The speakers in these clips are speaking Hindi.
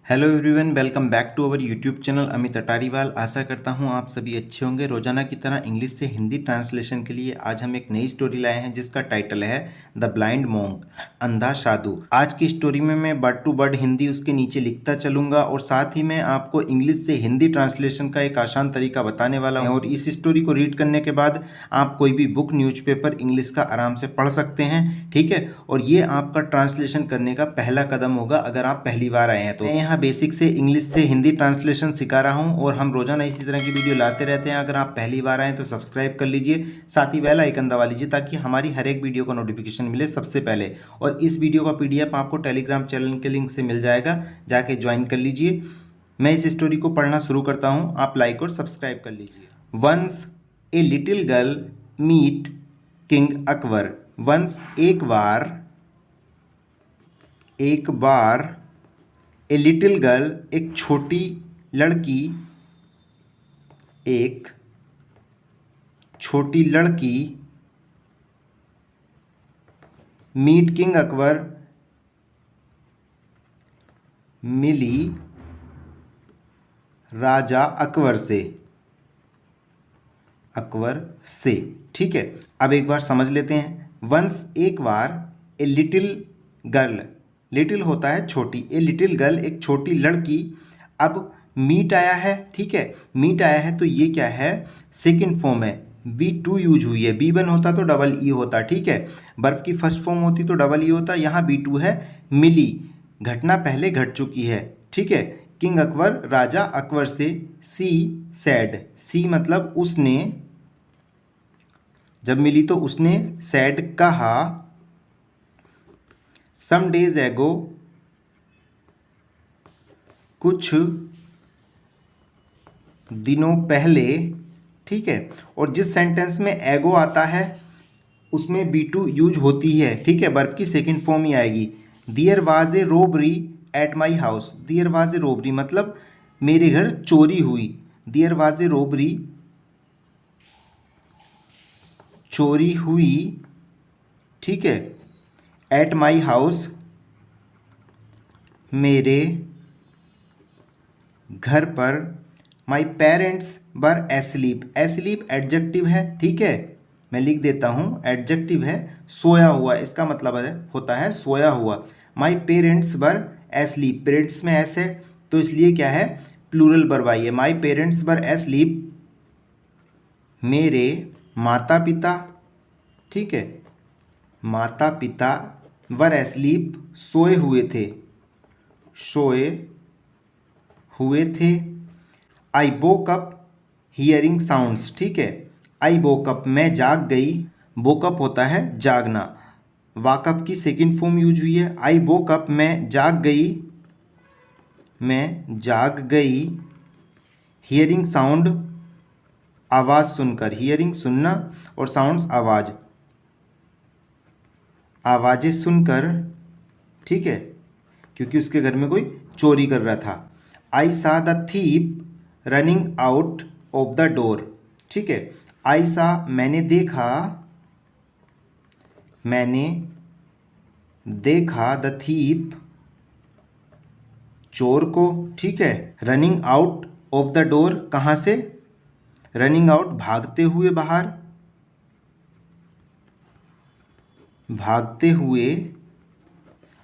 Hello everyone, welcome back to our YouTube channel Amit Atariwal. आशा करता हूँ आप सभी अच्छे होंगे। रोजाना की तरह इंग्लिश से हिंदी ट्रांसलेशन के लिए आज हम एक नई स्टोरी लाए हैं जिसका टाइटल है द ब्लाइंड मॉन्क, अंधा साधु। आज की स्टोरी में मैं वर्ड टू वर्ड हिंदी उसके नीचे लिखता चलूंगा और साथ ही मैं आपको इंग्लिश से हिंदी ट्रांसलेशन का एक आसान तरीका बताने वाला हूँ। और इस स्टोरी को रीड करने के बाद आप कोई भी बुक, न्यूज़पेपर इंग्लिश का आराम से पढ़ सकते हैं, ठीक है। और ये आपका ट्रांसलेशन करने का पहला कदम होगा अगर आप पहली बार आए हैं तो। मैं यहाँ बेसिक से इंग्लिश से हिंदी ट्रांसलेशन सिखा रहा हूँ और हम रोजाना इसी तरह की वीडियो लाते रहते हैं। अगर आप पहली बार आए तो सब्सक्राइब कर लीजिए, साथ ही बेल आइकन दबा लीजिए ताकि हमारी हर एक वीडियो का नोटिफिकेशन मिले सबसे पहले। और इस वीडियो का पीडीएफ आपको टेलीग्राम चैनल के लिंक से मिल जाएगा, जाके ज्वाइन कर लीजिए। मैं इस स्टोरी को पढ़ना शुरू करता हूँ, आप लाइक और सब्सक्राइब कर लीजिए। Once a little girl meet king Akbar. Once एक बार ए लिटिल गर्ल एक छोटी लड़की मीट किंग अकबर मिली राजा अकबर से, ठीक है। अब एक बार समझ लेते हैं। वंस एक बार, ए लिटिल गर्ल, लिटिल होता है छोटी, ए लिटिल गर्ल एक छोटी लड़की। अब मीट आया है, ठीक है। मीट आया है तो ये क्या है, सेकंड फॉर्म है, B2 यूज हुई है। B1 होता तो डबल ई होता, ठीक है। वर्ब की फर्स्ट फॉर्म होती तो डबल ई होता, यहाँ B2 है। मिली, घटना पहले घट चुकी है, ठीक है। किंग अकबर, राजा अकबर से। सी सैड, सी मतलब उसने, जब मिली तो उसने सैड कहा। सम डेज एगो, कुछ दिनों पहले, ठीक है। और जिस सेंटेंस में एगो आता है उसमें B2 यूज होती है, ठीक है। वर्ब की सेकंड फॉर्म ही आएगी। There was a robbery at my house. There was a robbery मतलब मेरे घर चोरी हुई। देयर वाज ए रोबरी, चोरी हुई, ठीक है। एट माई हाउस, मेरे घर पर। My parents were asleep, asleep adjective है, ठीक है। मैं लिख देता हूँ, एडजेक्टिव है, सोया हुआ, इसका मतलब होता है सोया हुआ। My parents were asleep, parents में एस है तो इसलिए क्या है, प्लूरल वर्ब आई है। माई पेरेंट्स वर एस्लीप, मेरे माता पिता, ठीक है, माता पिता वर एस्लीप सोए हुए थे। आई वोक अप हियरिंग साउंड्स, ठीक है। आई वोक अप, मैं जाग गई। वोक अप होता है जागना, वाकअप की सेकंड फॉर्म यूज हुई है। आई वोक अप, मैं जाग गई। हियरिंग साउंड, आवाज़ सुनकर, हियरिंग सुनना और साउंड्स आवाज़, आवाज़ें सुनकर, ठीक है, क्योंकि उसके घर में कोई चोरी कर रहा था। आई सा the thief running out of the door, ठीक है। आई सा, मैंने देखा द थीप, चोर को, ठीक है। Running out of the door, कहाँ से, रनिंग आउट भागते हुए बाहर,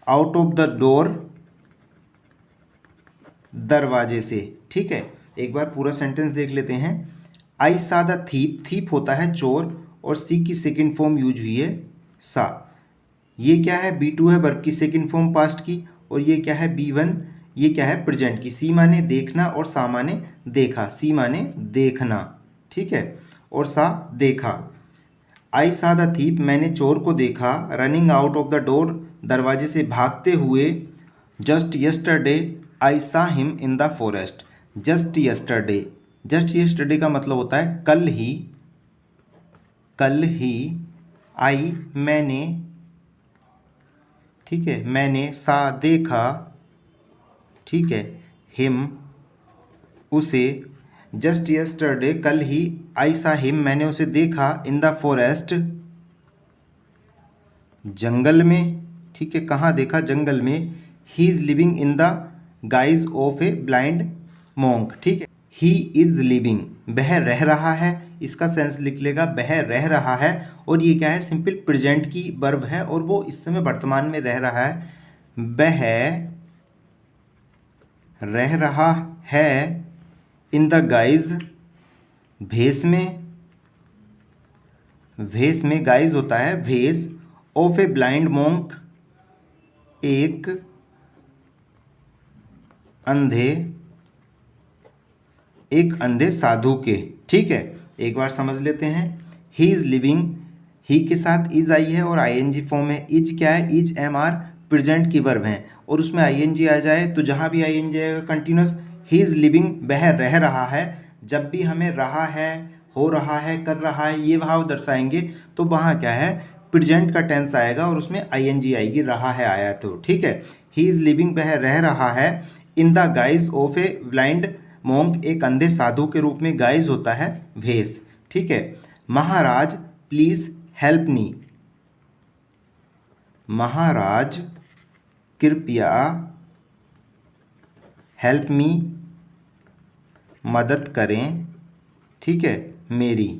आउट ऑफ द डोर दरवाजे से, ठीक है। एक बार पूरा सेंटेंस देख लेते हैं। आई सा द थीप, थीप होता है चोर और सी की सेकंड फॉर्म यूज हुई है सा। ये क्या है, B2 है, वर्ब की सेकंड फॉर्म पास्ट की। और ये क्या है, B1, ये क्या है, प्रेजेंट की। सी माने देखना और सा माने देखा, सी माने देखना, ठीक है, और सा देखा। आई सा द थीप, मैंने चोर को देखा। Running out of the door, दरवाजे से भागते हुए। जस्ट यस्टरडे आई सा him in the forest. Just yesterday का मतलब होता है कल ही। आई मैंने, ठीक है, मैंने, सा देखा, ठीक है, हिम उसे। जस्ट यस्टरडे कल ही, आई सा हिम मैंने उसे देखा। इन द फॉरेस्ट, जंगल में, ठीक है, कहाँ देखा, जंगल में। He is living in the guys of a blind monk, ठीक है। ही इज लिविंग, वह रह रहा है, इसका सेंस लिख लेगा, वह रह रहा है। और ये क्या है, सिंपल प्रेजेंट की वर्ब है और वो इस समय वर्तमान में रह रहा है। वह रह रहा है इन द गाइज, भेस में, भेस में, गाइज होता है भेस, ऑफ ए ब्लाइंड मोंक, एक अंधे साधु के, ठीक है। एक बार समझ लेते हैं। ही इज लिविंग, ही के साथ इज आई है और आईएनजी फॉर्म है। इज क्या है, इज एम आर प्रेजेंट की वर्ब है और उसमें आईएनजी आ जाए तो जहां भी आईएनजी आएगा कंटिन्यूस। ही इज लिविंग, वह रह रहा है। जब भी हमें रहा है, हो रहा है, कर रहा है ये भाव दर्शाएंगे तो वहाँ क्या है, प्रेजेंट का टेंस आएगा और उसमें आईएनजी आएगी, रहा है आया तो, ठीक है। ही इज लिविंग, वह रह रहा है in the guys of a blind monk, एक अंधे साधु के रूप में। गाइज होता है भेस, ठीक है। महाराज प्लीज हेल्प मी, महाराज कृपया हेल्प मी, मदद करें, ठीक है, मेरी।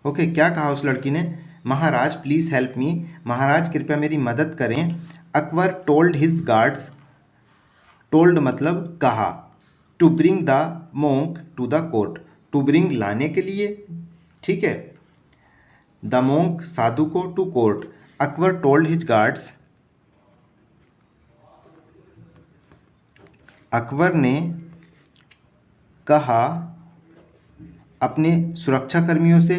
ओके, क्या कहा उस लड़की ने, महाराज प्लीज हेल्प मी, महाराज कृपया मेरी मदद करें। Akbar told his guards, told मतलब कहा, to bring the monk to the court, to bring लाने के लिए, ठीक है, द मोंक साधु को, to court. Akbar told his guards, Akbar ने कहा अपने सुरक्षा कर्मियों से,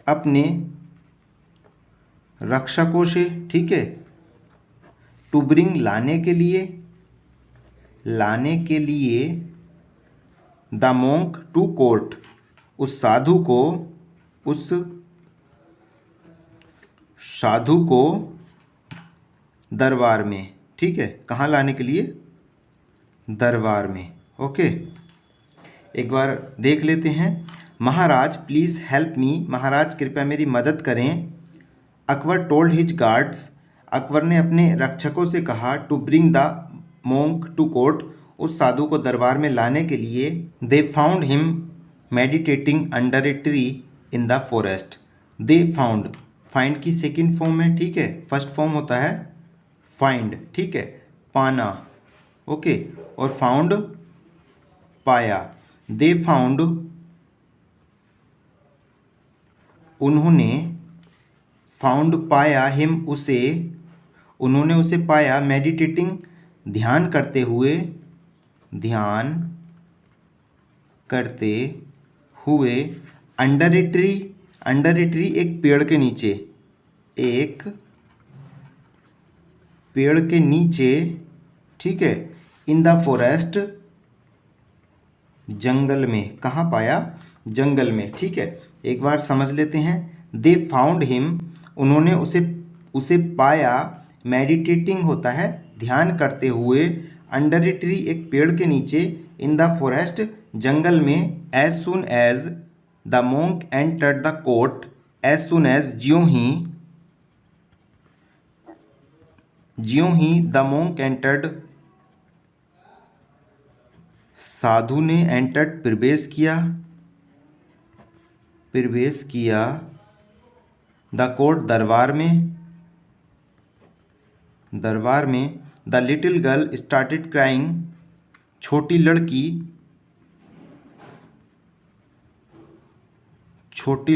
अपने रक्षकों से, ठीक है, टू ब्रिंग लाने के लिए, लाने के लिए, द मोंक टू कोर्ट, उस साधु को, उस साधु को दरबार में, ठीक है। कहाँ लाने के लिए, दरबार में। ओके, एक बार देख लेते हैं। महाराज प्लीज़ हेल्प मी, महाराज कृपया मेरी मदद करें। Akbar told his guards, Akbar ने अपने रक्षकों से कहा, to bring the monk to court, उस साधु को दरबार में लाने के लिए। They found him meditating under a tree in the forest. They found, find की सेकेंड फॉर्म है, ठीक है, फर्स्ट फॉर्म होता है फाइंड, ठीक है, पाना, ओके, और फाउंड पाया। दे फाउंड, उन्होंने, फाउंड पाया, हिम उसे, उन्होंने उसे पाया, मेडिटेटिंग ध्यान करते हुए, ध्यान करते हुए, under a tree, under a tree एक पेड़ के नीचे, एक पेड़ के नीचे, ठीक है, इन द फॉरेस्ट, जंगल में। कहाँ पाया, जंगल में, ठीक है। एक बार समझ लेते हैं। दे फाउंड हिम, उन्होंने उसे पाया, मेडिटेटिंग होता है ध्यान करते हुए, अंडर ए ट्री एक पेड़ के नीचे, इन द फॉरेस्ट जंगल में। As soon as the monk entered the court, as soon as ज्यों ही द मोंक एंटर्ड, साधु ने, एंटर्ड प्रवेश किया, द कोर्ट दरबार में, the little girl started crying, छोटी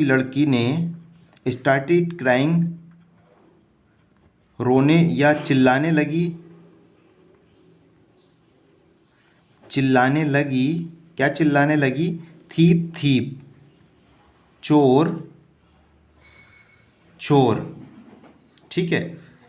लड़की ने स्टार्टेड क्राइंग, रोने या चिल्लाने लगी, क्या चिल्लाने लगी, थीप थीप, चोर, ठीक है।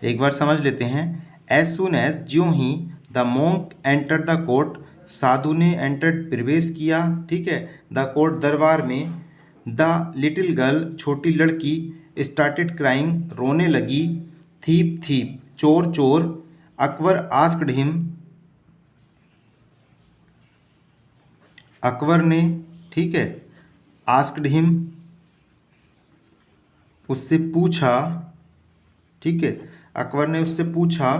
एक बार समझ लेते हैं। एज सुन एज, ज्यों ही, the monk enter the court, साधु ने एंटर्ड प्रवेश किया, ठीक है, द कोर्ट दरबार में। द लिटिल गर्ल छोटी लड़की, स्टार्टेड क्राइंग रोने लगी, थीप थीप चोर, अकबर आस्क्ड हिम, अकबर ने, ठीक है, आस्क्ड हिम उससे पूछा, ठीक है, अकबर ने उससे पूछा,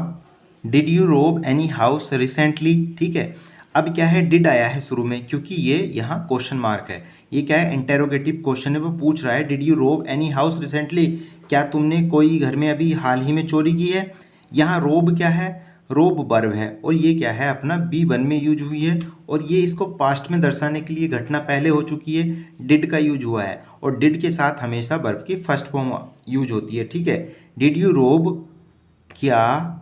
डिड यू रोब एनी हाउस रिसेंटली, ठीक है। अब क्या है, डिड आया है शुरू में क्योंकि ये यहाँ क्वेश्चन मार्क है, ये क्या है, इंटेरोगेटिव क्वेश्चन है, वो पूछ रहा है डिड यू रोब एनी हाउस रिसेंटली, क्या तुमने कोई घर में अभी हाल ही में चोरी की है। यहाँ रोब क्या है, रोब वर्ब है, और ये क्या है अपना बी वन में यूज हुई है, और ये इसको पास्ट में दर्शाने के लिए घटना पहले हो चुकी है, डिड का यूज हुआ है, और डिड के साथ हमेशा वर्ब की फर्स्ट फॉर्म यूज होती है, ठीक है। डिड यू रोब, क्या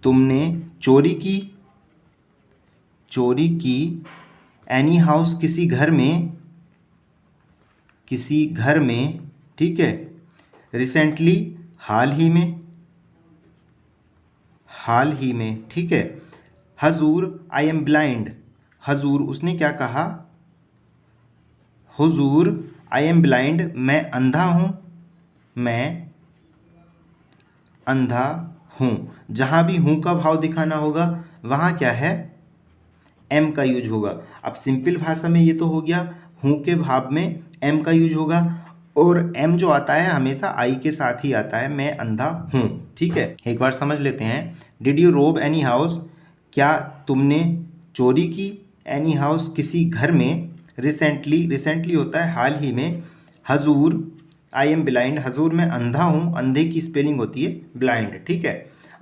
तुमने चोरी की, चोरी की, एनी हाउस किसी घर में, किसी घर में, ठीक है, रिसेंटली हाल ही में, हाल ही में, ठीक है। हजूर आई एम ब्लाइंड, हजूर उसने क्या कहा, हुजूर आई एम ब्लाइंड मैं अंधा हूँ, मैं अंधा हूँ। जहाँ भी हूँ का भाव दिखाना होगा वहाँ क्या है, एम का यूज होगा। अब सिंपल भाषा में ये तो हो गया, हूँ के भाव में एम का यूज होगा, और एम जो आता है हमेशा आई के साथ ही आता है, मैं अंधा हूँ, ठीक है। एक बार समझ लेते हैं, डिड यू रोब एनी हाउस, क्या तुमने चोरी की, एनी हाउस किसी घर में, रिसेंटली, रिसेंटली होता है हाल ही में, हजूर आई एम ब्लाइंड, हजूर मैं अंधा हूँ, अंधे की स्पेलिंग होती है ब्लाइंड, ठीक है।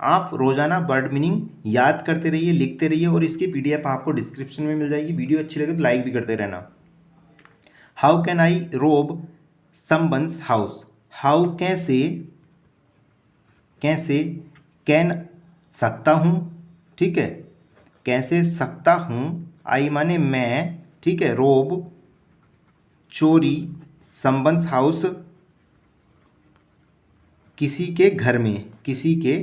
आप रोजाना वर्ड मीनिंग याद करते रहिए, लिखते रहिए, और इसकी पीडीएफ आपको डिस्क्रिप्शन में मिल जाएगी। वीडियो अच्छी लगे तो लाइक भी करते रहना। हाउ कैन आई रोब समवन्स हाउस, हाउ कैसे, कैसे, कैन सकता हूँ, ठीक है, कैसे सकता हूँ, आई माने मैं, ठीक है, रोब चोरी, समवन्स हाउस किसी के घर में, किसी के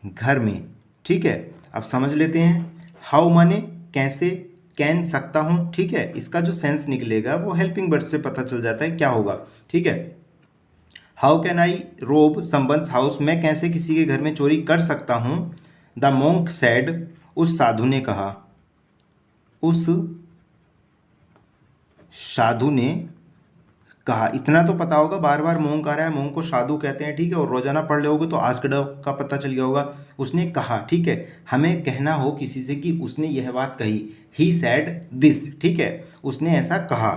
घर में, ठीक है। अब समझ लेते हैं, हाउ माने कैसे, कैन सकता हूँ, ठीक है, इसका जो सेंस निकलेगा वो हेल्पिंग वर्ड से पता चल जाता है क्या होगा, ठीक है। हाउ कैन आई रोब समवन्स हाउस, मैं कैसे किसी के घर में चोरी कर सकता हूँ। द मोंक सेड, उस साधु ने कहा, उस साधु ने कहा। इतना तो पता होगा, बार बार मोंक आ रहा है, मोंक को साधु कहते हैं, ठीक है, और रोजाना पढ़ लोगे तो आस्क्ड का पता चल गया होगा। उसने कहा, ठीक है, हमें कहना हो किसी से कि उसने यह बात कही, ही सैड दिस, ठीक है, उसने ऐसा कहा।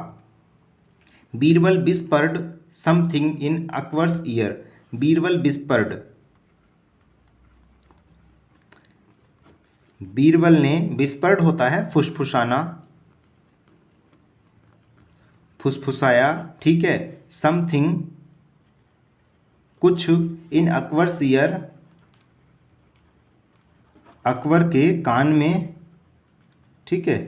Birbal whispered something in Akbar's ear, Birbal whispered, Birbal ने, विस्पर्ड होता है फुसफुसाना, फुसफुसाया, ठीक है, समथिंग कुछ, इन अकबर्स ईयर, अकबर के कान में, ठीक है,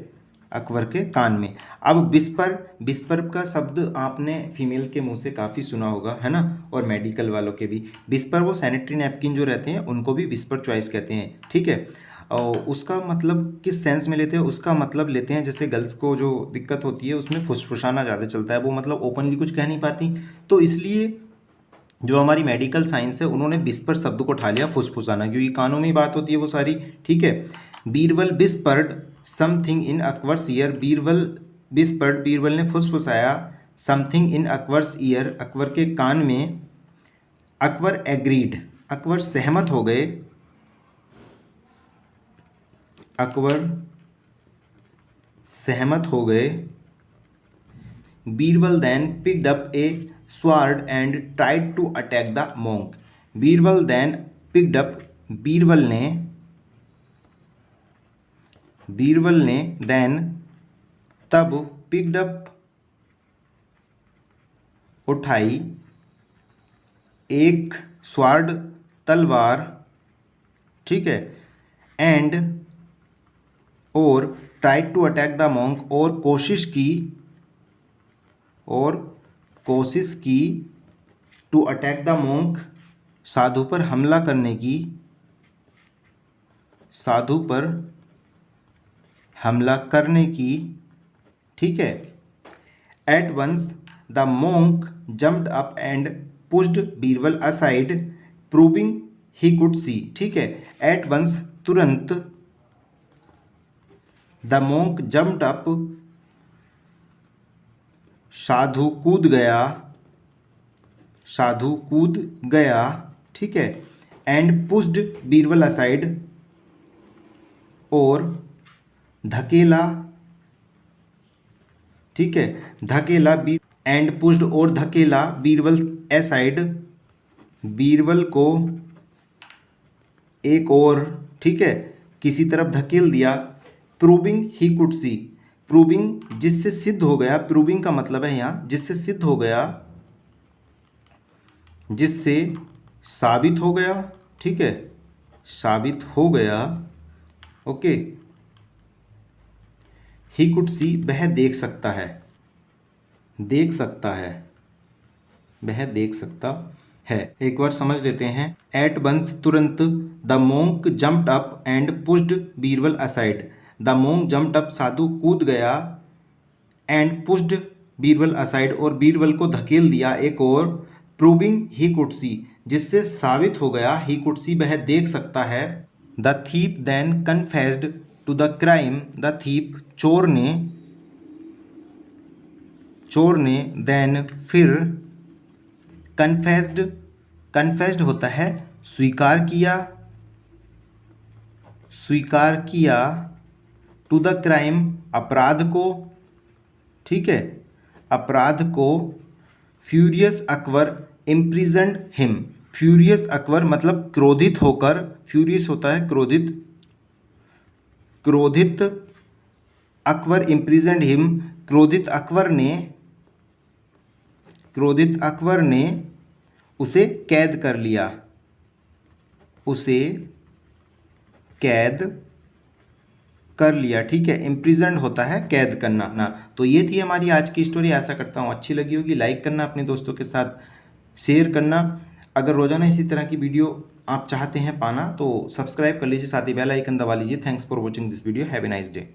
अकबर के कान में। अब विस्पर, विस्पर का शब्द आपने फीमेल के मुंह से काफ़ी सुना होगा, है ना, और मेडिकल वालों के भी। विस्पर वो सैनिटरी नैपकिन जो रहते हैं उनको भी विस्पर चॉइस कहते हैं, ठीक है। और उसका मतलब किस सेंस में लेते हैं, उसका मतलब लेते हैं जैसे गर्ल्स को जो दिक्कत होती है उसमें फुसफुसाना ज़्यादा चलता है, वो मतलब ओपनली कुछ कह नहीं पाती, तो इसलिए जो हमारी मेडिकल साइंस है उन्होंने विस्पर शब्द को उठा लिया फुसफुसाना, क्योंकि कानों में ही बात होती है वो सारी, ठीक है। Birbal whispered something in Akbar's ear, Birbal whispered, Birbal ने फुसफुसाया, something in Akbar's ear, Akbar के कान में। अकबर एग्रीड, अकबर सहमत हो गए, अकबर सहमत हो गए। Birbal then picked up a sword and tried to attack the monk, Birbal then picked up, Birbal ने, बीरबल ने देन तब, पिक्ड अप उठाई, एक स्वॉर्ड तलवार, ठीक है, एंड और tried to attack the monk, और कोशिश की, और कोशिश की, टू अटैक द मोंक साधु पर हमला करने की, साधु पर हमला करने की, ठीक है। At once the monk jumped up and pushed Birbal aside proving he could see, ठीक है। एट वंस तुरंत, द मोंक जम्प्ड अप साधु कूद गया, साधु कूद गया, ठीक है, एंड पुश्ड बीरबल असाइड, और धकेला, ठीक है, धकेला एंड पुश्ड और धकेला बीरबल असाइड, बीरबल को एक और, ठीक है, किसी तरफ धकेल दिया। Proving he could C, proving जिससे सिद्ध हो गया, प्रूविंग का मतलब है यहाँ जिससे सिद्ध हो गया, जिससे साबित हो गया, ठीक है, साबित हो गया, ओके। ही कुड सी वह देख सकता है, देख सकता है, वह देख सकता है। एक बार समझ लेते हैं। एट वंस तुरंत, the monk jumped up and pushed Birbal aside, the monk jumped up साधु कूद गया, एंड पुश्ड बीरबल असाइड और बीरबल को धकेल दिया एक और, प्रूविंग ही कुड सी जिससे साबित हो गया, ही कुड सी वह देख सकता है। The thief then confessed to the crime, the thief चोर ने देन फिर, कन्फेस्ड, कन्फेस्ड होता है स्वीकार किया, स्वीकार किया, टू द क्राइम अपराध को, ठीक है, अपराध को, furious Akbar imprisoned him, furious Akbar मतलब क्रोधित होकर, फ्यूरियस होता है क्रोधित, क्रोधित अकबर इम्प्रिजन्ड हिम, क्रोधित अकबर ने उसे कैद कर लिया, उसे कैद कर लिया, ठीक है। इम्प्रिजन्ड होता है कैद करना ना। तो ये थी हमारी आज की स्टोरी। आशा करता हूँ अच्छी लगी होगी। लाइक करना, अपने दोस्तों के साथ शेयर करना। अगर रोजाना इसी तरह की वीडियो आप चाहते हैं पाना तो सब्सक्राइब कर लीजिए, साथ ही बेल आइकन दबा लीजिए। Thanks for watching this video. Have a nice day.